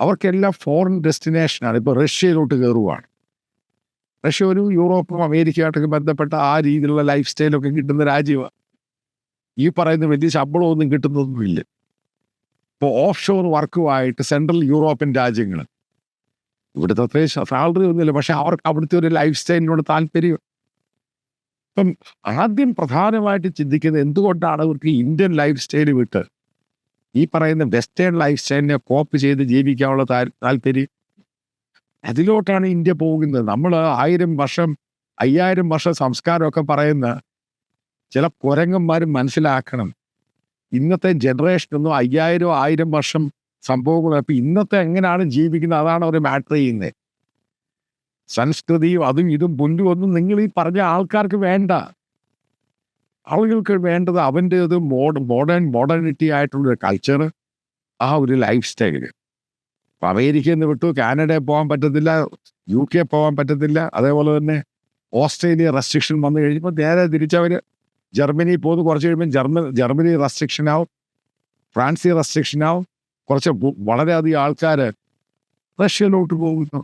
അവർക്കെല്ലാം ഫോറിൻ ഡെസ്റ്റിനേഷനാണ്. ഇപ്പോൾ റഷ്യയിലോട്ട് കയറുവാണ്. റഷ്യ ഒരു യൂറോപ്പും അമേരിക്കയായിട്ടൊക്കെ ബന്ധപ്പെട്ട ആ രീതിയിലുള്ള ലൈഫ് സ്റ്റൈലൊക്കെ കിട്ടുന്ന രാജ്യമാണ്. ഈ പറയുന്ന വലിയ ശമ്പളമൊന്നും കിട്ടുന്നൊന്നുമില്ല. ഇപ്പോൾ ഓഫ് ഷോർ വർക്കുമായിട്ട് സെൻട്രൽ യൂറോപ്യൻ രാജ്യങ്ങൾ, ഇവിടുത്തെ അത്രയും സാലറി ഒന്നുമില്ല, പക്ഷെ അവർക്ക് അവിടുത്തെ ഒരു ലൈഫ് സ്റ്റൈലിനോട് താല്പര്യം. ഇപ്പം ആദ്യം പ്രധാനമായിട്ട് ചിന്തിക്കുന്നത് എന്തുകൊണ്ടാണ് അവർക്ക് ഇന്ത്യൻ ലൈഫ് സ്റ്റൈൽ വിട്ട് ഈ പറയുന്ന വെസ്റ്റേൺ ലൈഫ് സ്റ്റൈലിനെ കോപ്പ് ചെയ്ത് ജീവിക്കാനുള്ള താല്പര്യം. അതിലോട്ടാണ് ഇന്ത്യ പോകുന്നത്. നമ്മൾ 1000 വർഷം 5000 വർഷം സംസ്കാരമൊക്കെ പറയുന്ന ചില കുരങ്ങന്മാരും മനസ്സിലാക്കണം, ഇന്നത്തെ ജനറേഷനൊന്നും 5000 വർഷം സംഭവങ്ങൾ. അപ്പം ഇന്നത്തെ എങ്ങനെയാണ് ജീവിക്കുന്നത് അതാണ് അവർ മാറ്റർ ചെയ്യുന്നത്. സംസ്കൃതിയും അതും ഇതും പുല്ലും ഒന്നും നിങ്ങൾ ഈ പറഞ്ഞ ആൾക്കാർക്ക് വേണ്ട. ആളുകൾക്ക് വേണ്ടത് അവൻ്റെ ഒരു മോഡേണിറ്റി ആയിട്ടുള്ളൊരു കൾച്ചർ, ആ ഒരു ലൈഫ് സ്റ്റൈല്. ഇപ്പം അമേരിക്കയിൽ നിന്ന് വിട്ടു കാനഡയിൽ പോകാൻ പറ്റത്തില്ല, UK പോകാൻ പറ്റത്തില്ല, അതേപോലെ തന്നെ ഓസ്ട്രേലിയ റെസ്ട്രിക്ഷൻ വന്നു കഴിഞ്ഞപ്പോൾ നേരെ തിരിച്ചവർ ജർമ്മനി പോകുന്നു. കുറച്ച് കഴിയുമ്പോൾ ജർമ്മനി റെസ്ട്രിക്ഷൻ ആവും, ഫ്രാൻസിൽ റെസ്ട്രിക്ഷൻ ആവും. കുറച്ച് വളരെയധികം ആൾക്കാർ റഷ്യയിലോട്ട് പോകുന്നു.